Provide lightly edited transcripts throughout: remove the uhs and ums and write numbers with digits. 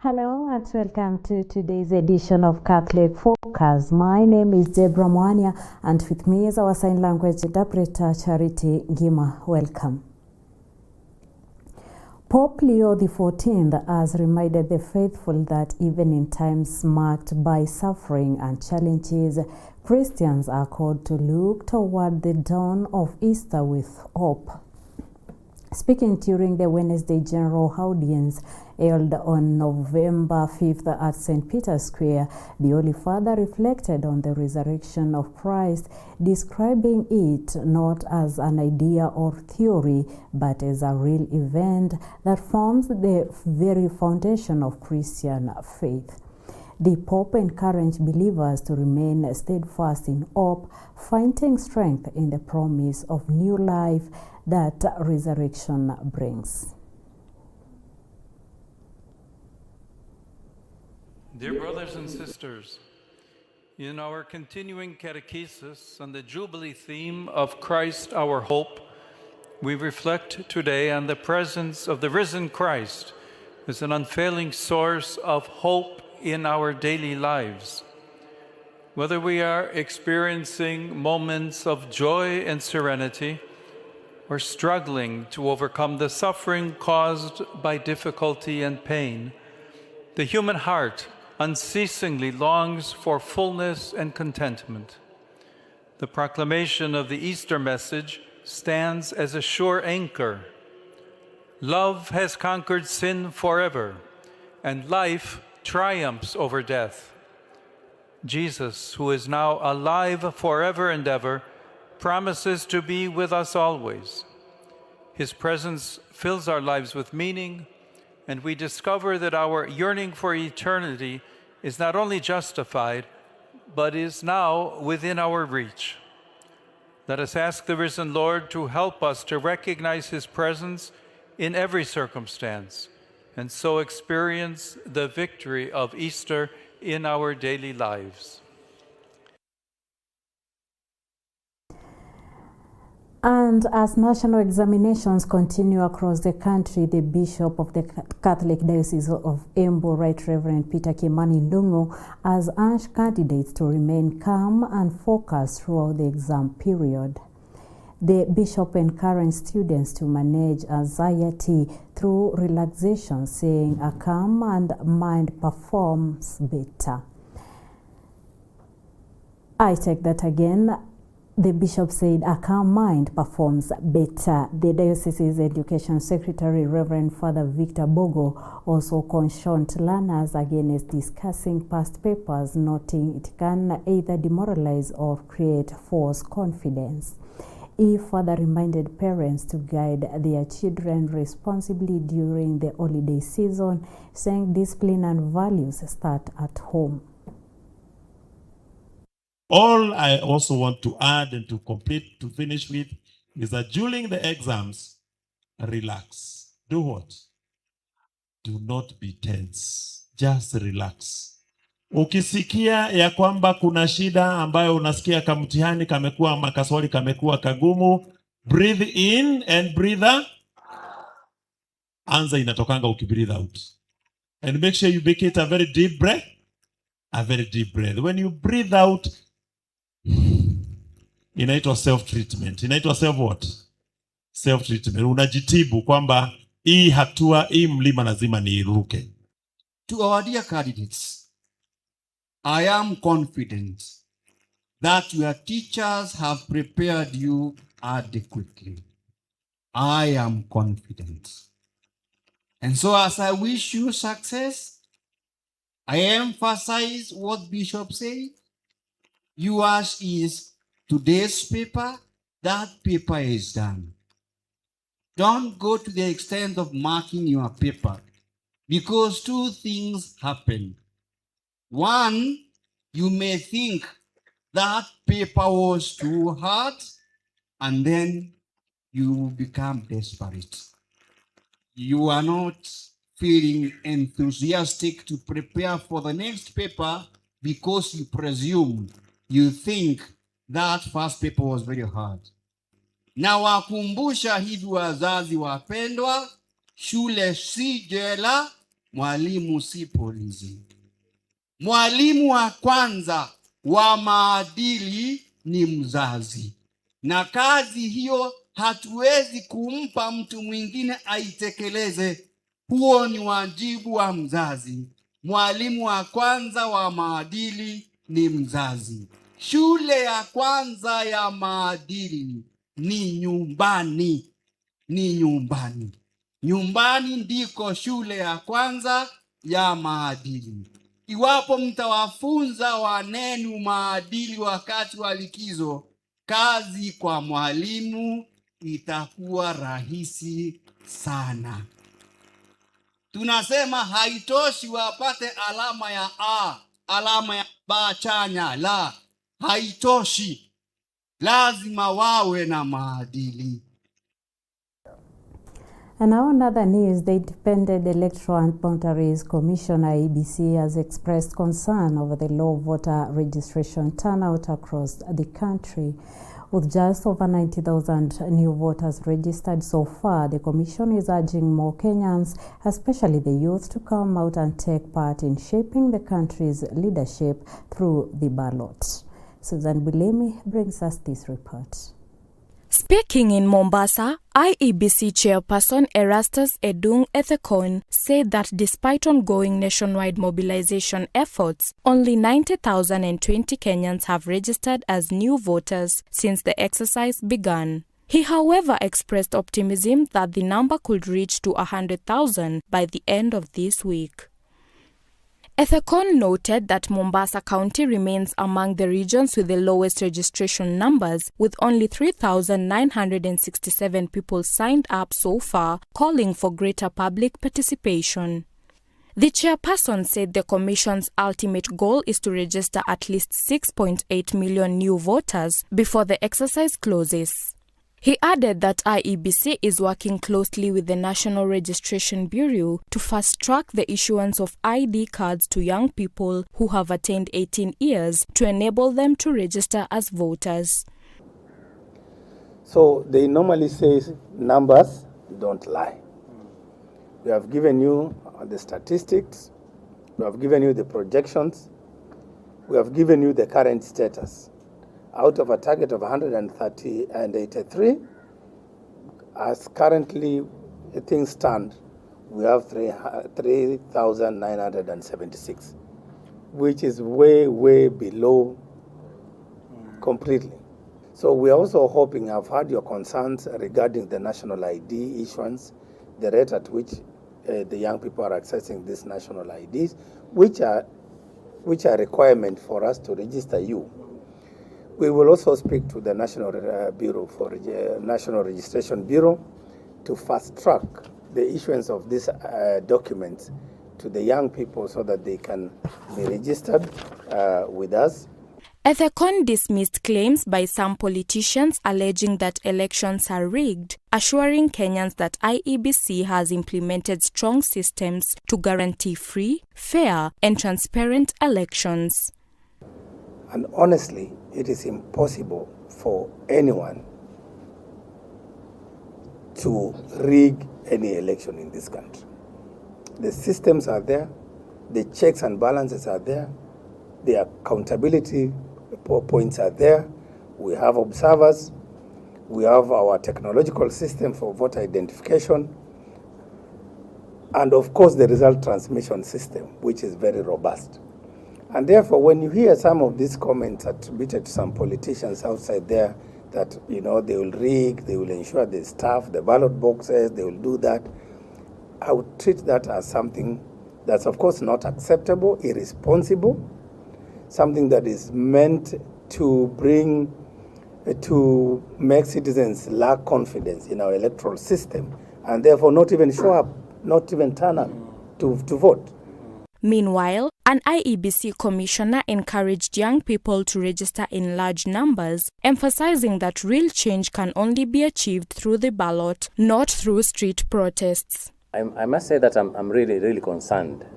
Hello and welcome to today's edition of Catholic Focus. My name is Deborah Mwania and with me is our sign language interpreter Charity Ngima. Welcome. Pope Leo XIV has reminded the faithful that even in times marked by suffering and challenges, Christians are called to look toward the dawn of Easter with hope. Speaking during the Wednesday General Audience held on November 5th at St. Peter's Square, the Holy Father reflected on the resurrection of Christ, describing it not as an idea or theory, but as a real event that forms the very foundation of Christian faith. The Pope encouraged believers to remain steadfast in hope, finding strength in the promise of new life that resurrection brings. Dear brothers and sisters, in our continuing catechesis on the Jubilee theme of Christ our hope, we reflect today on the presence of the risen Christ as an unfailing source of hope in our daily lives. Whether we are experiencing moments of joy and serenity, or struggling to overcome the suffering caused by difficulty and pain, the human heart unceasingly longs for fullness and contentment. The proclamation of the Easter message stands as a sure anchor. Love has conquered sin forever, and life triumphs over death. Jesus, who is now alive forever and ever, promises to be with us always. His presence fills our lives with meaning, and we discover that our yearning for eternity is not only justified, but is now within our reach. Let us ask the risen Lord to help us to recognize His presence in every circumstance, and so experience the victory of Easter in our daily lives. And as national examinations continue across the country, the Bishop of the Catholic Diocese of Embu, Right Reverend Peter Kimani Ndungu, has urged candidates to remain calm and focused throughout the exam period. The Bishop encouraged students to manage anxiety through relaxation, saying a calm mind performs better. I take that again. The Bishop said a calm mind performs better. The Diocese's Education Secretary, Reverend Father Victor Bogo, also cautioned learners against discussing past papers, noting it can either demoralize or create false confidence. He further reminded parents to guide their children responsibly during the holiday season, saying discipline and values start at home. All I also want to add and to finish with is that during the exams, relax. Do what? Do not be tense. Just relax. Ukisikia ya kwamba kuna shida ambayo unasikia kamtihani kamekuwa makaswali kamekuwa kagumu, breathe in and breathe out. Anza inatokanga ukibreathe out. And make sure you make it a very deep breath. A very deep breath. When you breathe out, inaitwa self-treatment. Inaitwa self-what? Self-treatment. Unajitibu kwamba hii hatua, hii mlima lazima niiruke. To our dear candidates, I am confident that your teachers have prepared you adequately. I am confident. And so as I wish you success, I emphasize what Bishop said. Yours is today's paper, that paper is done. Don't go to the extent of marking your paper, because two things happen. One, you may think that paper was too hard, and then you become desperate. You are not feeling enthusiastic to prepare for the next paper because you presume, you think that first paper was very hard. Na wakumbusha hivi wazazi wapendwa, shule si jela, mwalimu si polisi. Mwalimu wa kwanza wa maadili ni mzazi, na kazi hiyo hatuwezi kumpa mtu mwingine aitekeleze. Huo ni wajibu wa mzazi. Mwalimu wa kwanza wa maadili ni mzazi. Shule ya kwanza ya maadili ni nyumbani. Nyumbani ndiko shule ya kwanza ya maadili. Iwapo mtawafunza wanenu maadili wakati wa likizo, kazi kwa mwalimu itakuwa rahisi sana. Tunasema haitoshi wapate alama ya A, alama ya B chanya. La, haitoshi. Lazima wawe na maadili. And now on other news, the Independent Electoral and Boundaries Commissioner IEBC has expressed concern over the low voter registration turnout across the country. With just over 90,000 new voters registered so far, the Commission is urging more Kenyans, especially the youth, to come out and take part in shaping the country's leadership through the ballot. Susan Bulemi brings us this report. Speaking in Mombasa, IEBC Chairperson Erastus Edung Ethekon said that despite ongoing nationwide mobilization efforts, only 90,020 Kenyans have registered as new voters since the exercise began. He, however, expressed optimism that the number could reach to 100,000 by the end of this week. Ethekon noted that Mombasa County remains among the regions with the lowest registration numbers, with only 3,967 people signed up so far, calling for greater public participation. The chairperson said the Commission's ultimate goal is to register at least 6.8 million new voters before the exercise closes. He added that IEBC is working closely with the National Registration Bureau to fast-track the issuance of ID cards to young people who have attained 18 years to enable them to register as voters. So they normally say numbers don't lie. We have given you the statistics, we have given you the projections, we have given you the current status. Out of a target of 183, as currently things stand, we have 3,976, which is way below completely. So we are also hoping, I've heard your concerns regarding the national ID issuance, the rate at which the young people are accessing these national IDs, which are requirement for us to register you. We will also speak to the National National Registration Bureau to fast track the issuance of these documents to the young people so that they can be registered with us. Ethekon dismissed claims by some politicians alleging that elections are rigged, assuring Kenyans that IEBC has implemented strong systems to guarantee free, fair, and transparent elections. And honestly, it is impossible for anyone to rig any election in this country. The systems are there, the checks and balances are there, the accountability points are there, we have observers, we have our technological system for voter identification, and of course the result transmission system, which is very robust. And therefore, when you hear some of these comments attributed to some politicians outside there that, you know, they will rig, they will ensure the staff, the ballot boxes, they will do that, I would treat that as something that's, of course, not acceptable, irresponsible, something that is meant to make citizens lack confidence in our electoral system and therefore not even show up, not even turn up to vote. Meanwhile, an IEBC commissioner encouraged young people to register in large numbers, emphasizing that real change can only be achieved through the ballot, not through street protests. I must say that I'm really concerned.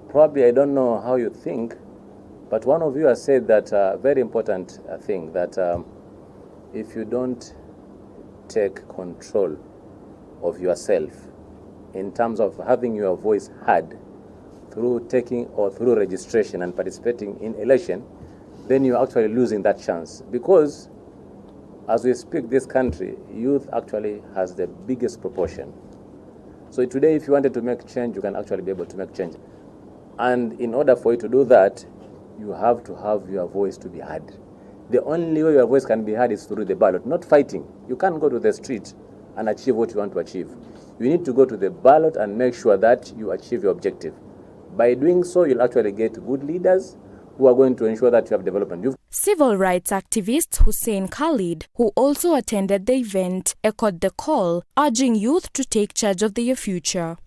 Probably I don't know how you think, but one of you has said that very important thing, that if you don't take control of yourself in terms of having your voice heard, through taking or through registration and participating in election, then you're actually losing that chance. Because as we speak, this country, youth actually has the biggest proportion. So today, if you wanted to make change, you can actually be able to make change. And in order for you to do that, you have to have your voice to be heard. The only way your voice can be heard is through the ballot, not fighting. You can't go to the street and achieve what you want to achieve. You need to go to the ballot and make sure that you achieve your objective. By doing so, you'll actually get good leaders who are going to ensure that you have development. Civil rights activist Hussein Khalid, who also attended the event, echoed the call, urging youth to take charge of their future.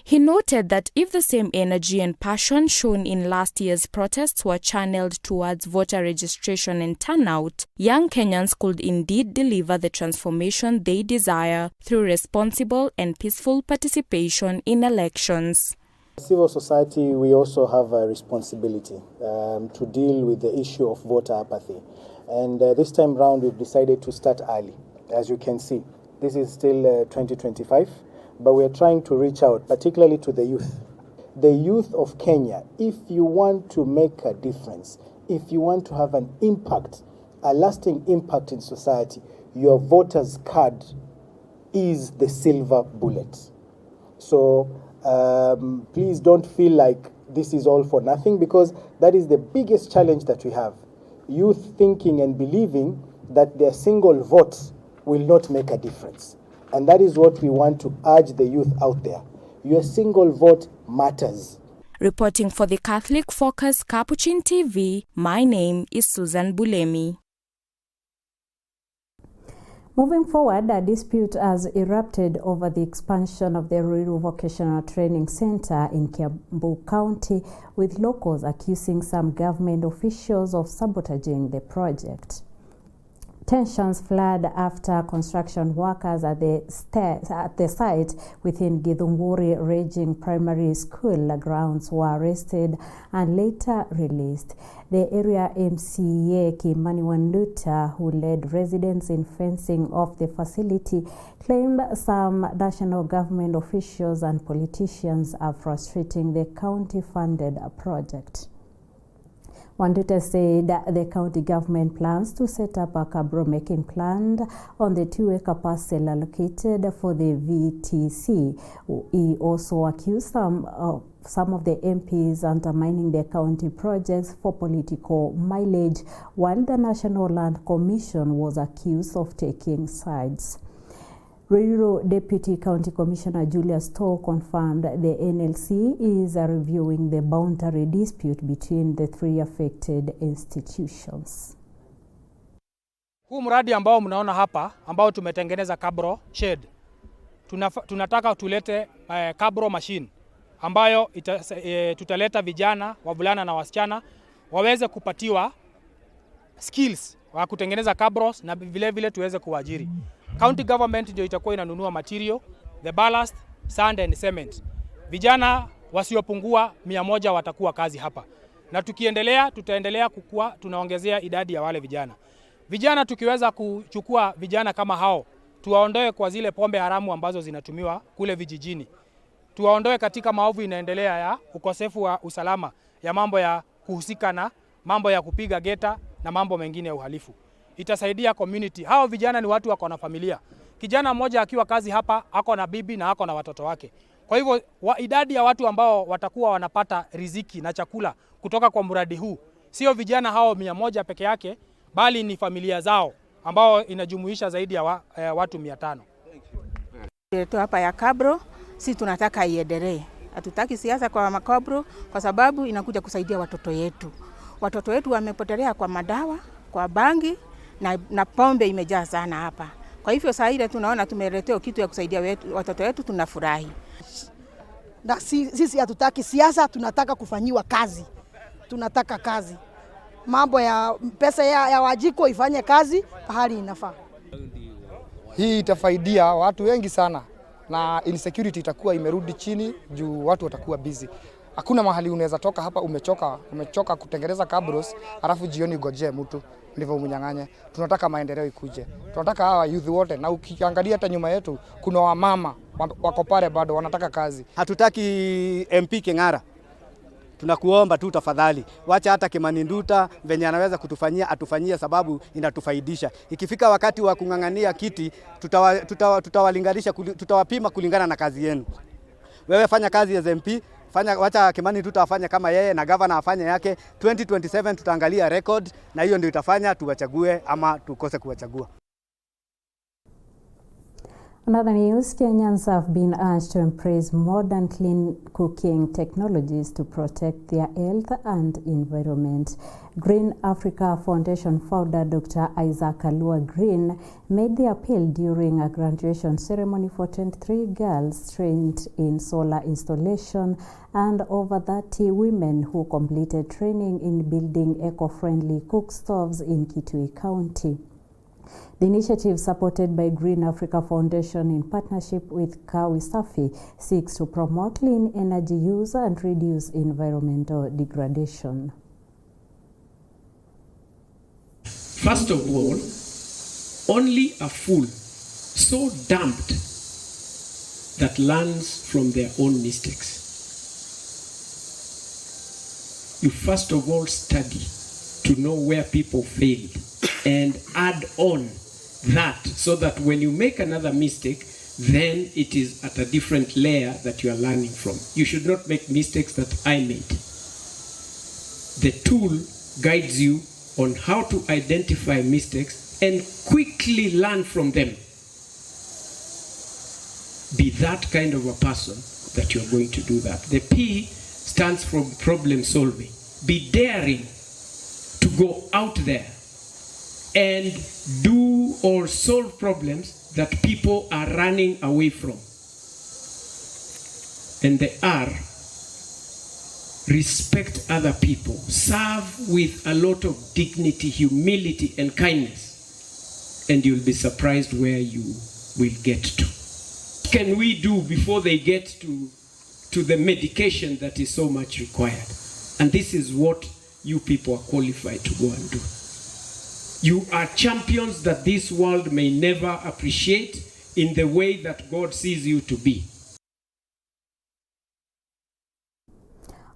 He noted that if the same energy and passion shown in last year's protests were channeled towards voter registration and turnout, young Kenyans could indeed deliver the transformation they desire through responsible and peaceful participation in elections. Civil society, we also have a responsibility to deal with the issue of voter apathy. And this time round, we've decided to start early. As you can see, this is still 2025. But we are trying to reach out, particularly to the youth. The youth of Kenya, if you want to make a difference, if you want to have an impact, a lasting impact in society, your voter's card is the silver bullet. So please don't feel like this is all for nothing, because that is the biggest challenge that we have. Youth thinking and believing that their single vote will not make a difference. And that is what we want to urge the youth out there. Your single vote matters. Reporting for the Catholic Focus Capuchin TV, my name is Susan Bulemi. Moving forward, a dispute has erupted over the expansion of the Ruiru Vocational Training Center in Kiambu County, with locals accusing some government officials of sabotaging the project. Tensions flared after construction workers at the site within Githunguri Raging Primary School grounds were arrested and later released. The area MCA Kimani Wanduta, who led residents in fencing off the facility, claimed some national government officials and politicians are frustrating the county-funded project. Wanduta said the county government plans to set up a cabro making plant on the 2-acre parcel allocated for the VTC. He also accused some of the MPs undermining the county projects for political mileage, while the National Land Commission was accused of taking sides. Ruiru Deputy County Commissioner Julius Toh confirmed the NLC is reviewing the boundary dispute between the three affected institutions. Huu mradi ambao mnaona hapa ambao tumetengeneza cabro shed, tunataka tulete cabro machine ambayo tutaleta vijana, wavulana na wasichana waweze kupatiwa skills wa kutengeneza cabros na vile vile tuweze kuajiri. County government ndio itakuwa inanunua material, the ballast, sand and cement. Vijana wasiopungua 100 watakuwa kazi hapa. Na tukiendelea, tutaendelea kukua, tunaongezea idadi ya wale vijana. Vijana tukiweza kuchukua vijana kama hao, tuwaondoe kwa zile pombe haramu ambazo zinatumiwa kule vijijini. Tuwaondoe katika maovu inaendelea ya ukosefu wa usalama, ya mambo ya kuhusika na mambo ya kupiga geta na mambo mengine ya uhalifu. Itasaidia community. Hao vijana ni watu wako na familia. Kijana mmoja akiwa kazi hapa, ako na bibi na ako na watoto wake. Kwa hivyo idadi ya watu ambao watakuwa wanapata riziki na chakula kutoka kwa mradi huu, sio vijana hao 100 peke yake, bali ni familia zao ambao inajumuisha zaidi ya watu 500. Yetu hapa ya cabro, si tunataka iendelee. Hatutaki siasa kwa makabro kwa sababu inakuja kusaidia watoto yetu. Watoto wetu wamepotelea kwa madawa, kwa bangi na pombe imejaa sana hapa. Kwa hivyo saa ile tunaona tumeletewa kitu ya kusaidia watoto wetu, tunafurahi. Na sisi hatutaki siasa, tunataka kufanyiwa kazi. Tunataka kazi. Mambo ya pesa ya wajiko ifanye kazi pahali inafaa. Hii itafaidia watu wengi sana na insecurity itakuwa imerudi chini juu watu watakuwa busy. Hakuna mahali unaweza toka hapa umechoka kutengeneza cabros alafu jioni ugoje mtu ndivyo umunyang'anye. Tunataka maendeleo ikuje. Tunataka hawa youth wote, na ukiangalia hata nyuma yetu kuna wamama wako pale bado wanataka kazi. Hatutaki MP Keng'ara tunakuomba tu tafadhali, wacha hata Kimani Nduta venye anaweza kutufanyia atufanyie, sababu inatufaidisha. Ikifika wakati wa kung'ang'ania kiti, tutawalinganisha, tutawapima kulingana na kazi yenu. Wewe fanya kazi as MP, wacha Kimani Nduta afanye kama yeye na governor afanye yake. 2027 tutaangalia record, na hiyo ndio itafanya tuwachague ama tukose kuwachagua. Another news, Kenyans have been urged to embrace modern clean cooking technologies to protect their health and environment. Green Africa Foundation founder Dr. Isaac Alua Green made the appeal during a graduation ceremony for 23 girls trained in solar installation and over 30 women who completed training in building eco-friendly cook stoves in Kitui County. The initiative, supported by Green Africa Foundation in partnership with Kawi Safi, seeks to promote clean energy use and reduce environmental degradation. First of all, only a fool so damped that learns from their own mistakes. You first of all study to know where people failed and add on that, so that when you make another mistake, then it is at a different layer that you are learning from. You should not make mistakes that I made. The tool guides you on how to identify mistakes and quickly learn from them. Be that kind of a person that you are going to do that. The P stands for problem solving. Be daring to go out there and do or solve problems that people are running away from. And the R, respect other people. Serve with a lot of dignity, humility, and kindness. And you'll be surprised where you will get to. What can we do before they get to the medication that is so much required? And this is what you people are qualified to go and do. You are champions that this world may never appreciate in the way that God sees you to be.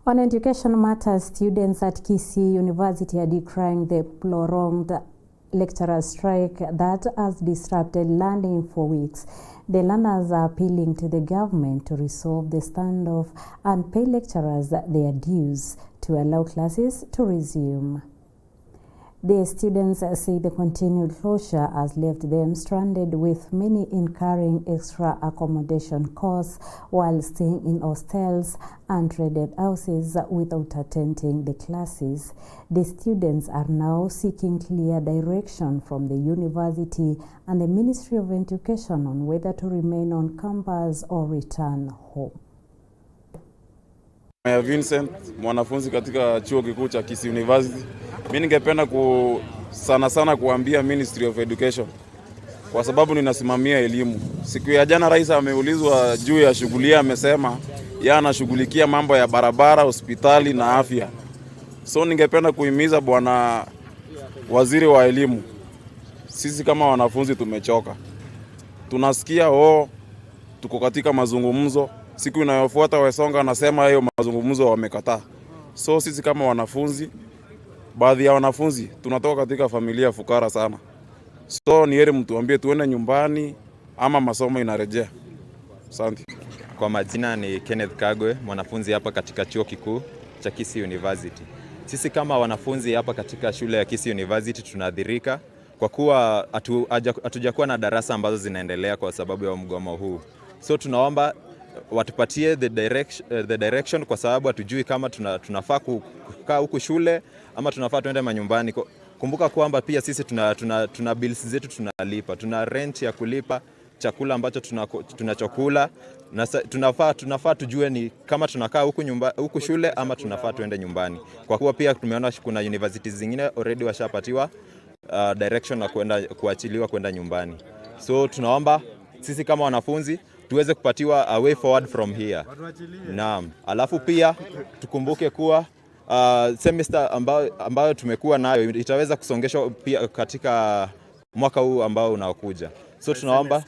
On education matters, students at Kisii University are decrying the prolonged lecturer strike that has disrupted learning for weeks. The learners are appealing to the government to resolve the standoff and pay lecturers their dues to allow classes to resume. The students say the continued closure has left them stranded, with many incurring extra accommodation costs while staying in hostels and rented houses without attending the classes. The students are now seeking clear direction from the university and the Ministry of Education on whether to remain on campus or return home. Vincent, mwanafunzi katika chuo kikuu cha Kisii University. Mimi ningependa sana kuambia Ministry of Education, kwa sababu ninasimamia elimu. Siku ya jana rais ameulizwa juu ya shughuli, amesema yeye anashughulikia mambo ya barabara, hospitali na afya. So ningependa kuhimiza bwana waziri wa elimu, sisi kama wanafunzi tumechoka. Tunasikia tuko katika mazungumzo. Siku inayofuata Wesonga anasema hayo mazungumzo wamekataa. So sisi kama wanafunzi, baadhi ya wanafunzi tunatoka katika familia fukara sana. So ni heri mtuambie tuende nyumbani ama masomo inarejea. Asante. Kwa majina ni Kenneth Kagwe, mwanafunzi hapa katika chuo kikuu cha Kisii University. Sisi kama wanafunzi hapa katika shule ya Kisii University tunadhirika kwa kuwa hatujakuwa na darasa ambazo zinaendelea kwa sababu ya mgomo huu. So tunaomba watupatie the direction kwa sababu hatujui kama tunafaa kukaa huku shule ama tunafaa tuende manyumbani. Kumbuka kwamba pia sisi tuna bills zetu tunalipa. Tuna rent ya kulipa, chakula ambacho tunachokula, na tunafaa tujue ni kama tunakaa huku shule ama tunafaa tuende nyumbani. Kwa kuwa pia tumeona kuna universities zingine already washapatiwa direction na kuachiliwa kwenda nyumbani. So tunaomba sisi kama wanafunzi tuweze kupatiwa a way forward from here. Naam. Alafu pia tukumbuke kuwa semester ambayo tumekuwa nayo itaweza kusongeshwa pia katika mwaka huu ambao unaokuja. So tunaomba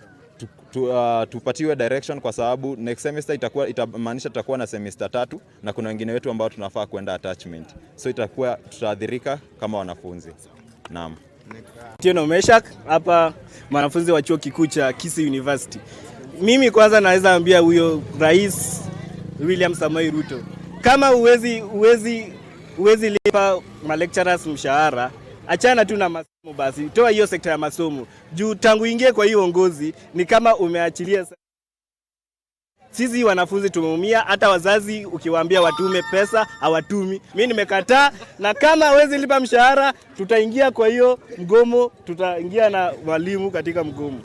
tupatiwe direction, kwa sababu next semester itamaanisha tutakuwa na semester 3 na kuna wengine wetu ambao tunafaa kwenda attachment, so tutaathirika kama wanafunzi. Naam. Tieno Meshak hapa, mwanafunzi wa chuo kikuu cha Kisii University. Mimi kwanza naweza ambia huyo Rais William Samoei Ruto, kama uwezi lipa ma lecturers mshahara, achana tu na masomo basi. Toa hiyo sekta ya masomo. Juu tangu ingie kwa hiyo uongozi ni kama umeachilia. Sisi wanafunzi tumeumia, hata wazazi ukiwaambia watume pesa hawatumi. Mimi nimekataa, na kama hawezi lipa mshahara tutaingia kwa hiyo mgomo, tutaingia na walimu katika mgomo.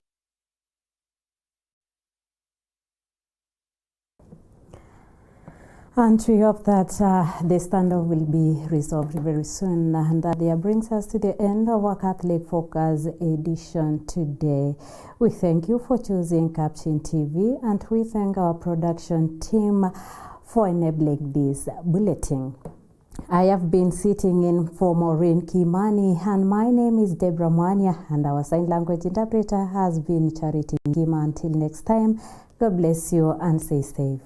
And we hope that the standoff will be resolved very soon. And that brings us to the end of our Catholic Focus edition today. We thank you for choosing Capuchin TV, and we thank our production team for enabling this bulletin. I have been sitting in for Maureen Kimani, and my name is Deborah Mwanya, and our sign language interpreter has been Charity Ngima. Until next time, God bless you and stay safe.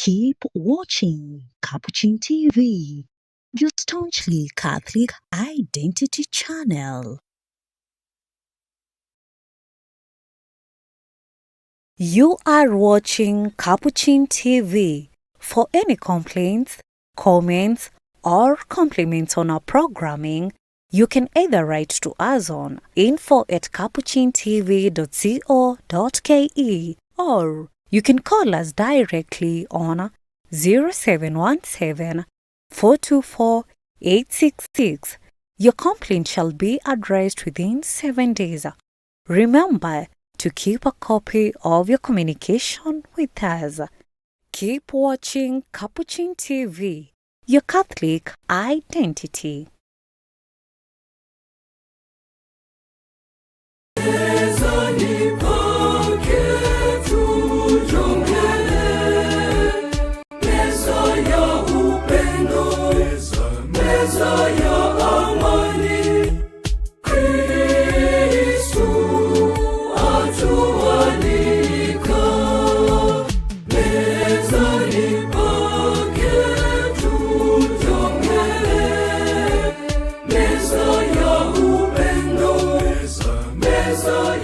Keep watching Capuchin TV, your staunchly Catholic identity channel. You are watching Capuchin TV. For any complaints, comments, or compliments on our programming, you can either write to us on info@capuchintv.co.ke, or you can call us directly on 0717 424 866. Your complaint shall be addressed within 7 days. Remember to keep a copy of your communication with us. Keep watching Capuchin TV, your Catholic identity.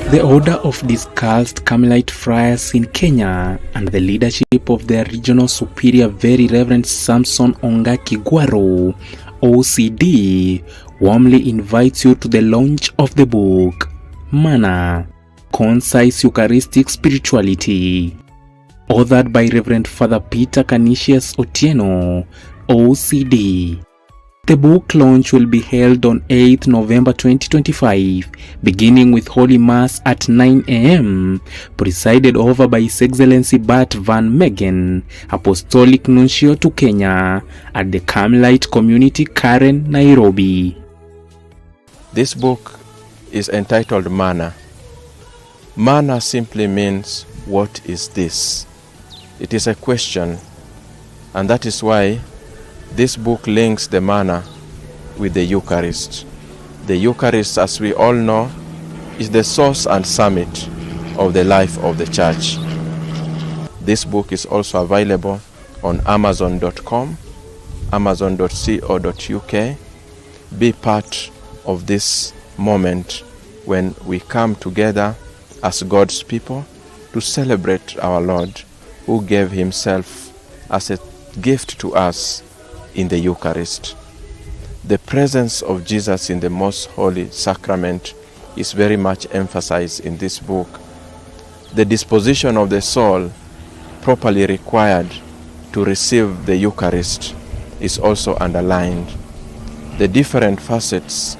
The Order of Discalced Carmelite Friars in Kenya and the leadership of their regional superior, Very Reverend Samson Onga Kigwaro, OCD, warmly invites you to the launch of the book, Mana, Concise Eucharistic Spirituality, authored by Reverend Father Peter Canisius Otieno, OCD. The book launch will be held on 8th November 2025, beginning with Holy Mass at 9 a.m., presided over by His Excellency Bart Van Megen, Apostolic Nuncio to Kenya, at the Carmelite Community, Karen, Nairobi. This book is entitled Mana. Mana simply means, what is this? It is a question, and that is why this book links the manna with the Eucharist. The Eucharist, as we all know, is the source and summit of the life of the Church. This book is also available on Amazon.com, Amazon.co.uk. Be part of this moment when we come together as God's people to celebrate our Lord, who gave Himself as a gift to us in the Eucharist. The presence of Jesus in the most holy sacrament is very much emphasized in this book. The disposition of the soul properly required to receive the Eucharist is also underlined. The different facets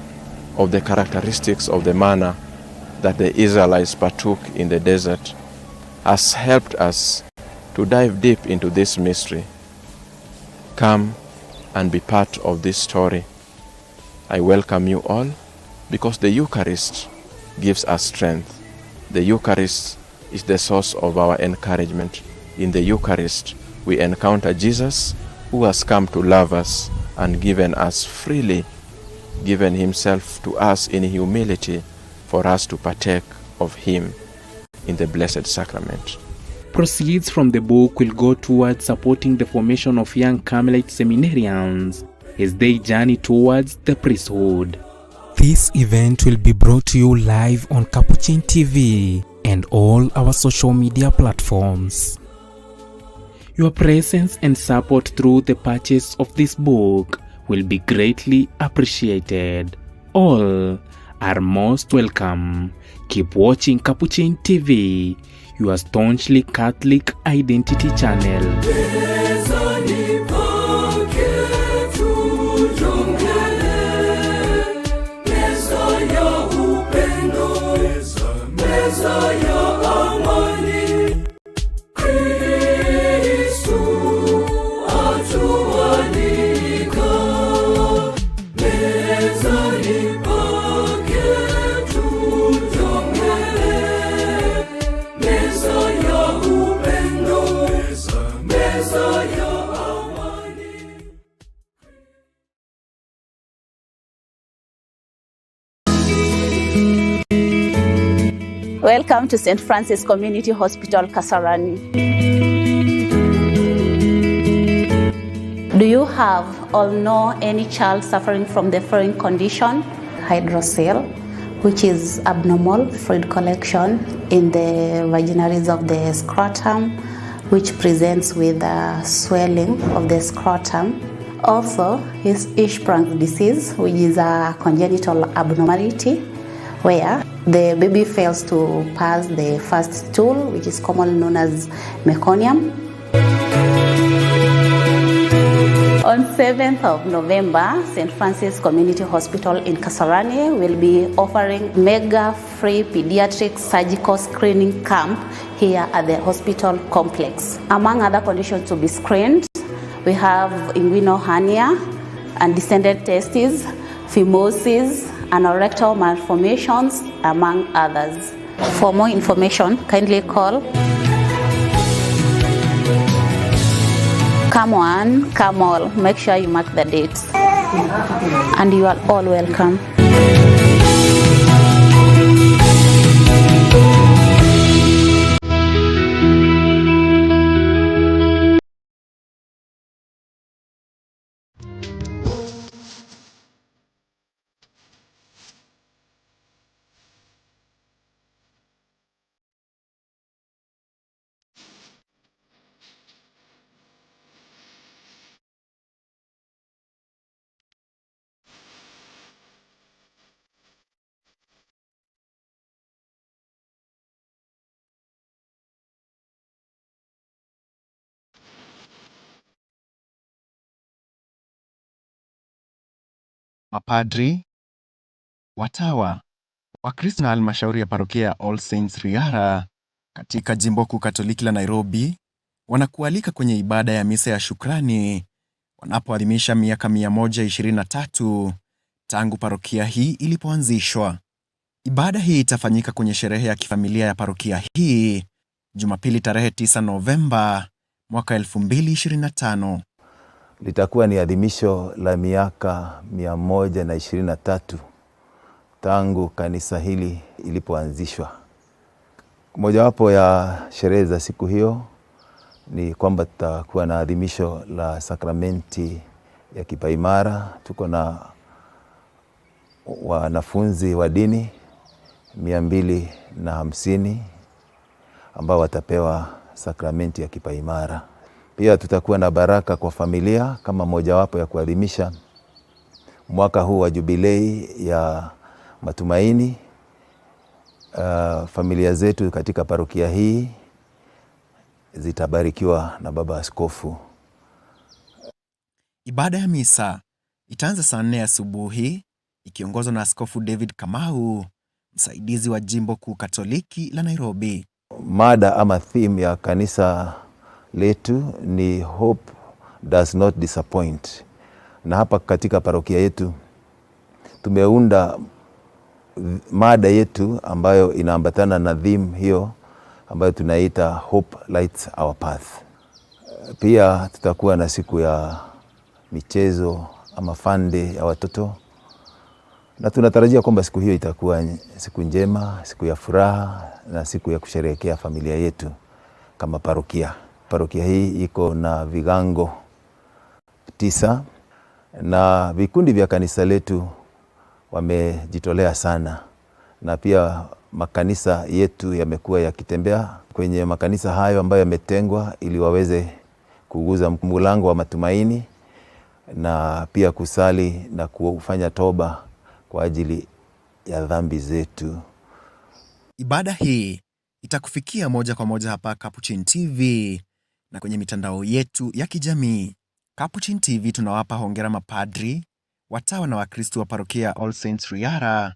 of the characteristics of the manna that the Israelites partook in the desert has helped us to dive deep into this mystery. Come and be part of this story. I welcome you all because the Eucharist gives us strength. The Eucharist is the source of our encouragement. In the Eucharist, we encounter Jesus, who has come to love us and given us freely, given himself to us in humility for us to partake of him in the Blessed Sacrament. Proceeds from the book will go towards supporting the formation of young Carmelite seminarians as they journey towards the priesthood. This event will be brought to you live on Capuchin TV and all our social media platforms. Your presence and support through the purchase of this book will be greatly appreciated. All are most welcome. Keep watching Capuchin TV, your staunchly Catholic identity channel. Welcome to St. Francis Community Hospital, Kasarani. Do you have or know any child suffering from the following condition? Hydrocele, which is abnormal fluid collection in the vaginaries of the scrotum, which presents with swelling of the scrotum. Also, is Hirschsprung's disease, which is a congenital abnormality where the baby fails to pass the first stool, which is commonly known as meconium. On 7th of November, St. Francis Community Hospital in Kasarani will be offering mega free pediatric surgical screening camp here at the hospital complex. Among other conditions to be screened, we have inguinal hernia, undescended testes, phimosis, anorectal malformations, among others. For more information, kindly call. Come one, come all. Make sure you mark the dates. And you are all welcome. Mapadri, watawa, Wakristo na halmashauri ya parokia ya All Saints Riara katika jimbo kuu Katoliki la Nairobi wanakualika kwenye ibada ya misa ya shukrani wanapoadhimisha miaka 123 tangu parokia hii ilipoanzishwa. Ibada hii itafanyika kwenye sherehe ya kifamilia ya parokia hii Jumapili tarehe 9 Novemba mwaka 2025. Litakuwa ni adhimisho la miaka 123 tangu kanisa hili ilipoanzishwa. Mojawapo ya sherehe za siku hiyo ni kwamba tutakuwa na adhimisho la sakramenti ya kipaimara. Tuko na wanafunzi wa dini 250 ambao watapewa sakramenti ya kipaimara. Pia tutakuwa na baraka kwa familia kama mojawapo ya kuadhimisha mwaka huu wa jubilei ya matumaini. Familia zetu katika parokia hii zitabarikiwa na baba askofu. Ibada ya misa itaanza saa 4 asubuhi, ikiongozwa na Askofu David Kamau, msaidizi wa Jimbo Kuu Katoliki la Nairobi. Mada ama theme ya kanisa letu ni Hope Does Not Disappoint. Na hapa katika parokia yetu tumeunda mada yetu ambayo inaambatana na theme hiyo ambayo tunaita Hope Lights Our Path. Pia tutakuwa na siku ya michezo ama fun day ya watoto, na tunatarajia kwamba siku hiyo itakuwa siku njema, siku ya furaha na siku ya kusherehekea familia yetu kama parokia. Parokia hii iko na vigango 9 na vikundi vya kanisa letu wamejitolea sana, na pia makanisa yetu yamekuwa yakitembea kwenye makanisa hayo ambayo yametengwa ili waweze kuguza mlango wa matumaini na pia kusali na kufanya toba kwa ajili ya dhambi zetu. Ibada hii itakufikia moja kwa moja hapa Capuchin TV na kwenye mitandao yetu ya kijamii. Capuchin TV tunawapa hongera mapadri, watawa na Wakristo wa parokia All Saints Riara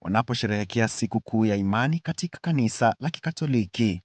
wanaposherehekea siku kuu ya imani katika kanisa la Kikatoliki.